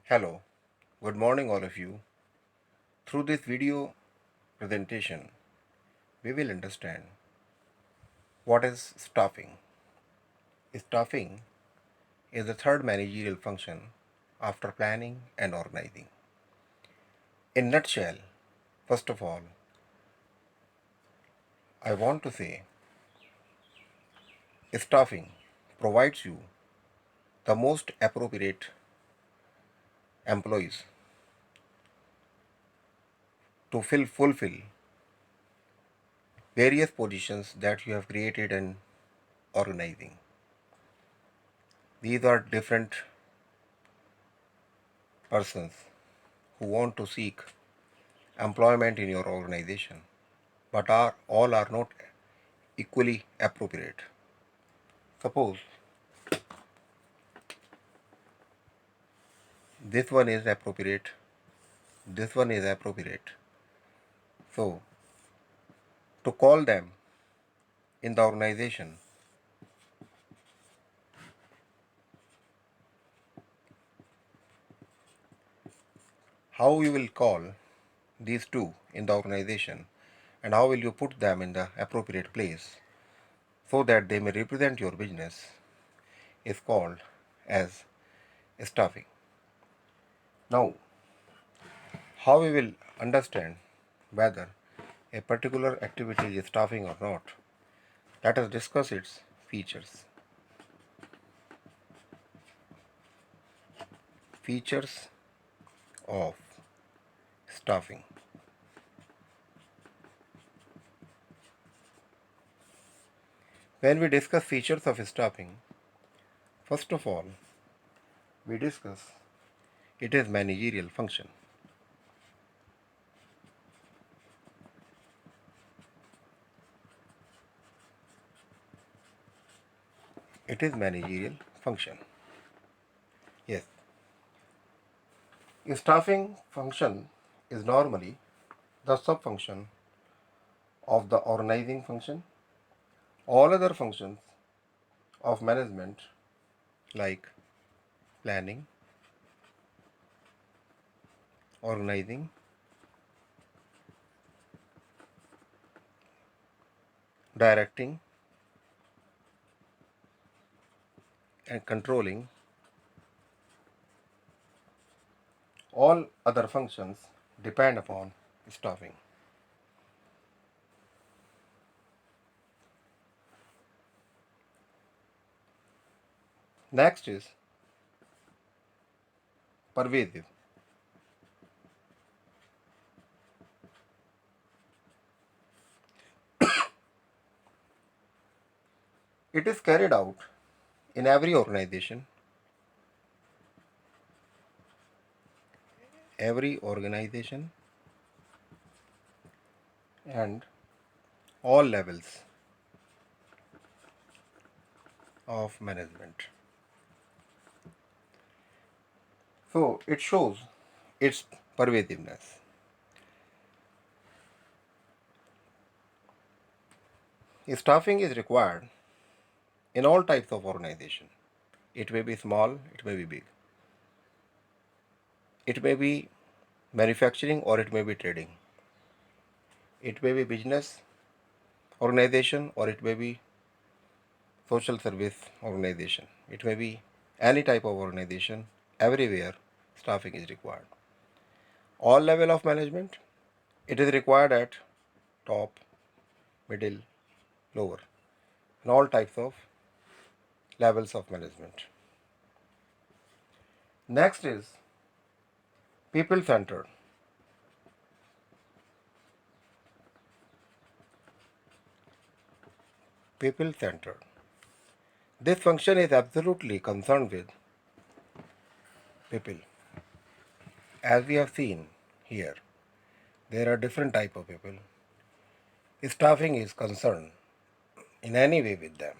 Hello, good morning all of you. Through this video presentation, we will understand what is staffing. Staffing is the third managerial function after planning and organizing. In nutshell, first of all, I want to say staffing provides you the most appropriate employees to fulfill various positions that you have created in organizing. These are different persons who want to seek employment in your organization, but all are not equally appropriate. Suppose this one is appropriate, this one is appropriate. So to call them in the organization, how you will call these two in the organization and how will you put them in the appropriate place so that they may represent your business is called as staffing. Now, how we will understand whether a particular activity is staffing or not? Let us discuss its features. Features of staffing. When we discuss features of staffing, first of all, we discuss it is managerial function. It is managerial function. Yes. Staffing function is normally the sub-function of the organizing function. All other functions of management like planning, organizing, directing, and controlling, all other functions depend upon staffing. Next is pervasive. It is carried out in every organization and all levels of management. So it shows its pervasiveness. Staffing is required in all types of organization. It may be small, it may be big. It may be manufacturing or it may be trading. It may be business organization or it may be social service organization. It may be any type of organization. Everywhere staffing is required. All level of management, it is required at top, middle, lower, and all types of levels of management. Next is people centered. People centered. This function is absolutely concerned with people. As we have seen here, there are different type of people. Staffing is concerned in any way with them.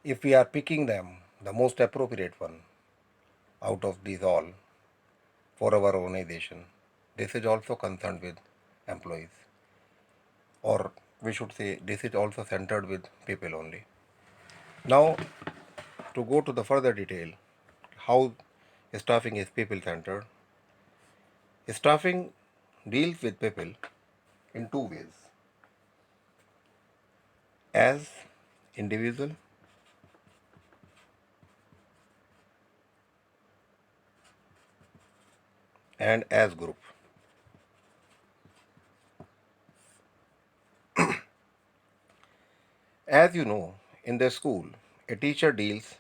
If we are picking them, the most appropriate one out of these all for our organization, this is also concerned with employees, or we should say this is also centered with people only. Now, to go to the further detail, how Staffing is people-centered. Staffing deals with people in two ways: as individual and as group. As you know, in the school, a teacher deals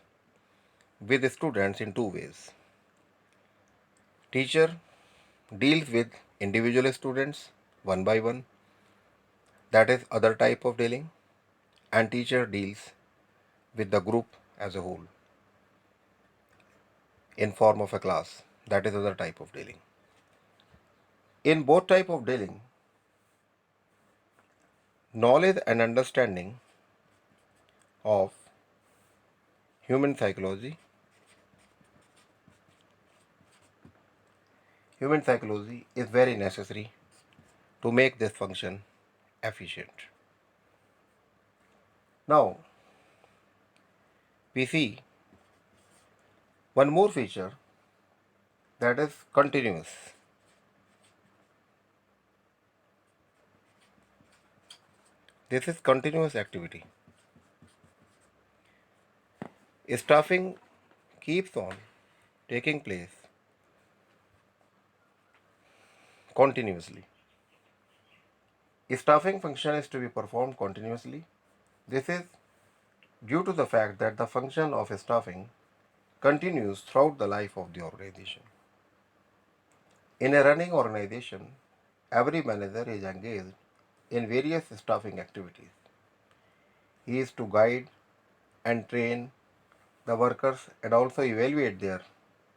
with students in two ways. Teacher deals with individual students one by one, that is other type of dealing, and teacher deals with the group as a whole in form of a class, that is other type of dealing. In both type of dealing, knowledge and understanding of human psychology is very necessary to make this function efficient. Now, we see one more feature, that is continuous. This is continuous activity. Staffing keeps on taking place continuously. Staffing function is to be performed continuously. This is due to the fact that the function of staffing continues throughout the life of the organization. In a running organization, every manager is engaged in various staffing activities. He is to guide and train the workers and also evaluate their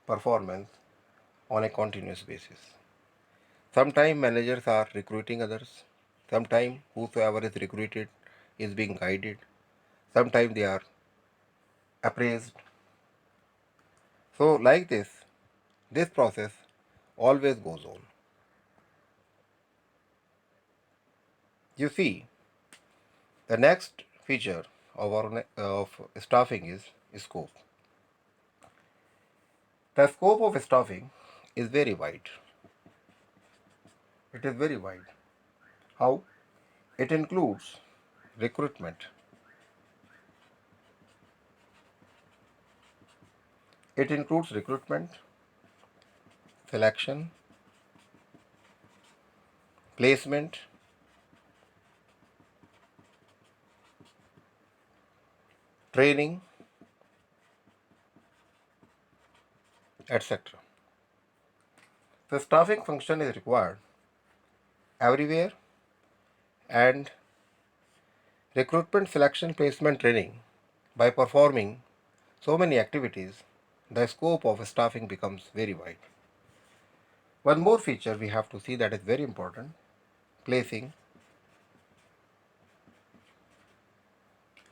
performance on a continuous basis. Sometimes managers are recruiting others, sometimes whosoever is recruited is being guided, sometimes they are appraised. So, like this process always goes on. You see, the next feature of staffing is scope. The scope of staffing is very wide. It is very wide. How? It includes recruitment. It includes recruitment, selection, placement, training, etc. The staffing function is required everywhere, and recruitment, selection, placement, training, by performing so many activities, the scope of staffing becomes very wide. One more feature we have to see that is very important: placing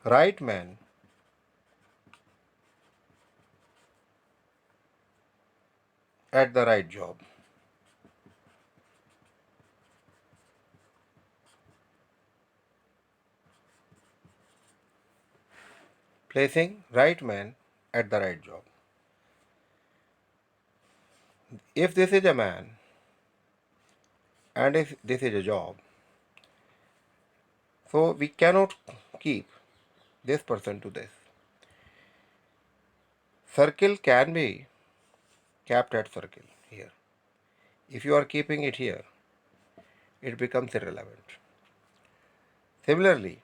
right man at the right job. Placing right man at the right job. If this is a man and if this is a job, so we cannot keep this person to this. Circle can be kept at circle here. If you are keeping it here, it becomes irrelevant. Similarly,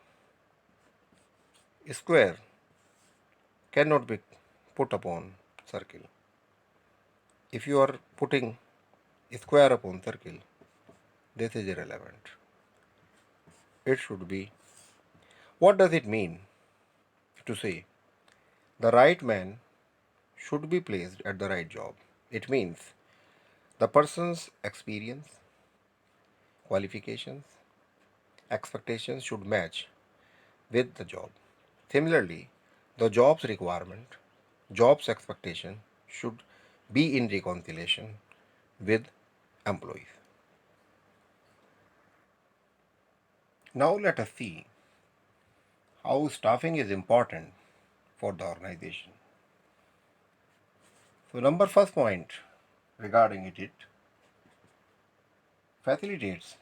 square cannot be put upon circle. If you are putting square upon circle, this is irrelevant. It should be. What does it mean to say the right man should be placed at the right job? It means the person's experience, qualifications, expectations should match with the job. Similarly, the job's requirement, job's expectation should be in reconciliation with employees. Now let us see how staffing is important for the organization. So number first point regarding it facilitates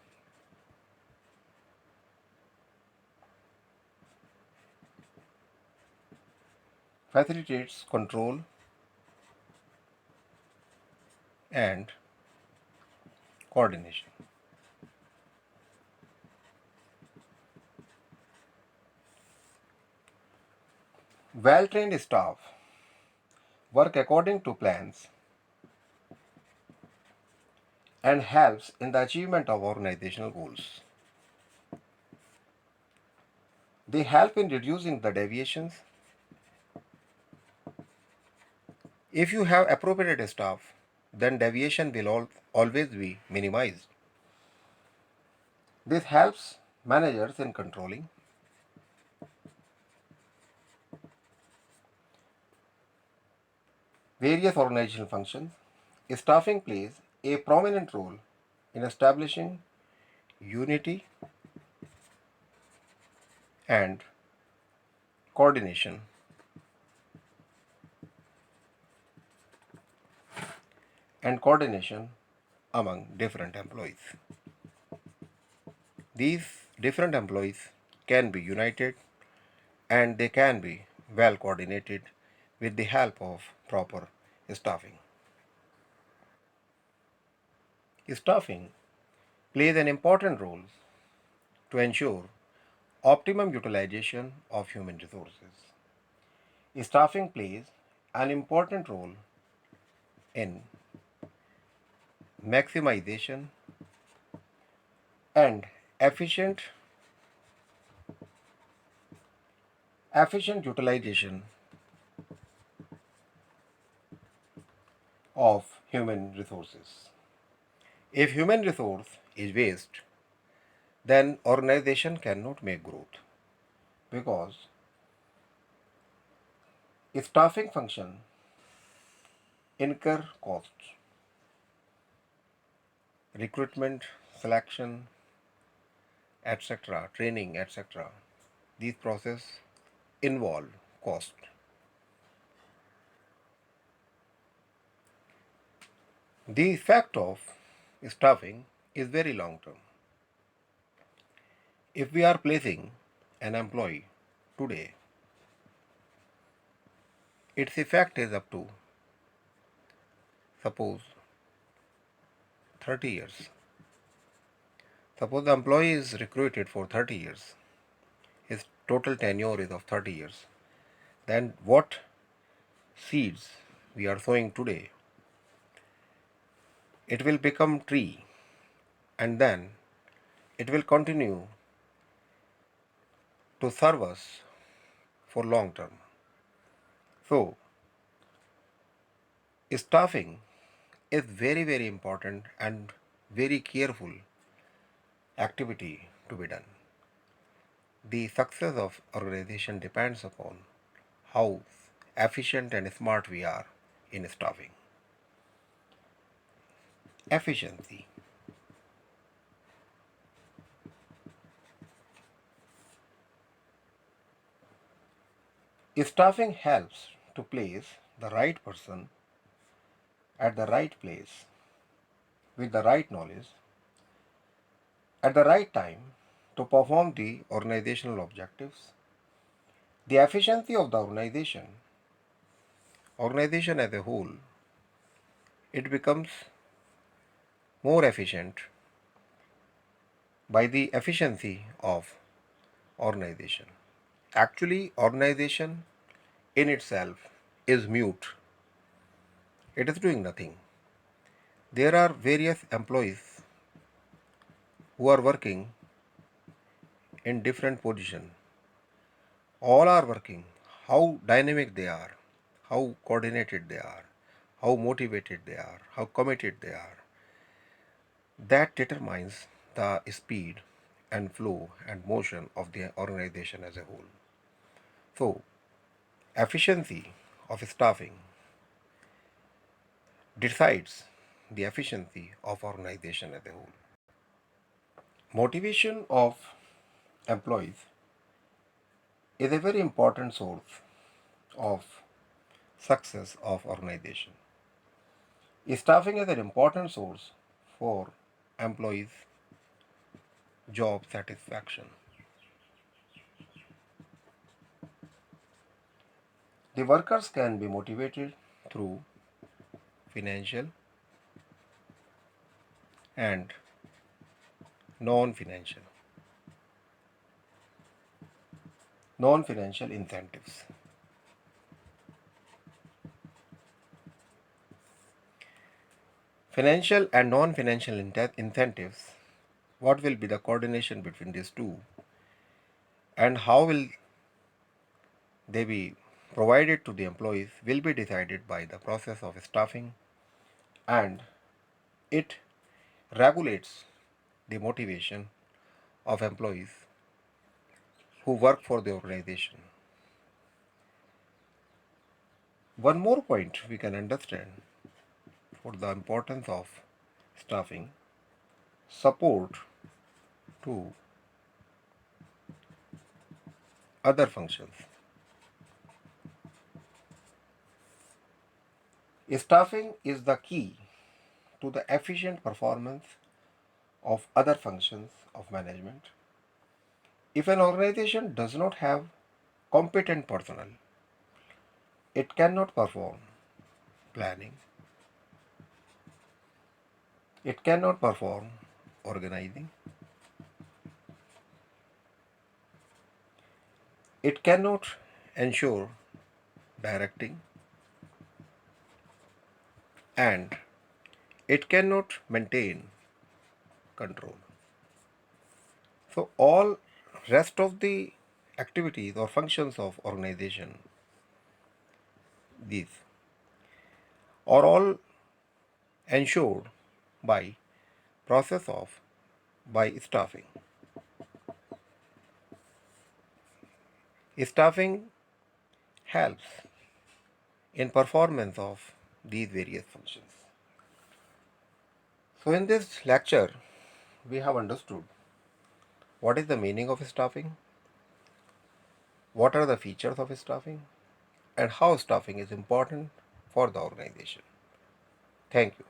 control and coordination. Well trained staff work according to plans and helps in the achievement of organizational goals. They help in reducing the deviations. If you have appropriate staff, then deviation will always be minimized. This helps managers in controlling various organizational functions. Staffing plays a prominent role in establishing unity and coordination among different employees. These different employees can be united and they can be well coordinated with the help of proper staffing. Staffing plays an important role to ensure optimum utilization of human resources. Staffing plays an important role in maximization and efficient utilization of human resources. If human resource is waste, then organization cannot make growth because staffing function incur costs, recruitment, selection, etc., training, etc. These process involve cost. The effect of staffing is very long term. If we are placing an employee today, its effect is up to suppose 30 years. Suppose the employee is recruited for 30 years. His total tenure is of 30 years. Then what seeds we are sowing today, it will become tree and then it will continue to serve us for long term. So staffing is very important and very careful activity to be done. The success of organization depends upon how efficient and smart we are in staffing. Efficiency. Staffing helps to place the right person at the right place with the right knowledge at the right time to perform the organizational objectives. The efficiency of the organization as a whole, it becomes more efficient by the efficiency of organization. Actually, organization in itself is mute. It is doing nothing. There are various employees who are working in different positions. All are working. How dynamic they are, how coordinated they are, how motivated they are, how committed they are. That determines the speed and flow and motion of the organization as a whole. So, efficiency of staffing decides the efficiency of organization as a whole. Motivation of employees is a very important source of success of organization. Staffing is an important source for employees' job satisfaction. The workers can be motivated through financial and non-financial non-financial incentives. Financial and non-financial incentives. What will be the coordination between these two, and how will they be provided to the employees will be decided by the process of staffing, and it regulates the motivation of employees who work for the organization. One more point we can understand for the importance of staffing: support to other functions. Staffing is the key to the efficient performance of other functions of management. If an organization does not have competent personnel, it cannot perform planning, it cannot perform organizing, it cannot ensure directing, and it cannot maintain control. So all rest of the activities or functions of organization, these are all ensured by process of by staffing. Staffing helps in performance of these various functions. So in this lecture we have understood what is the meaning of staffing, what are the features of staffing, and how staffing is important for the organization. Thank you.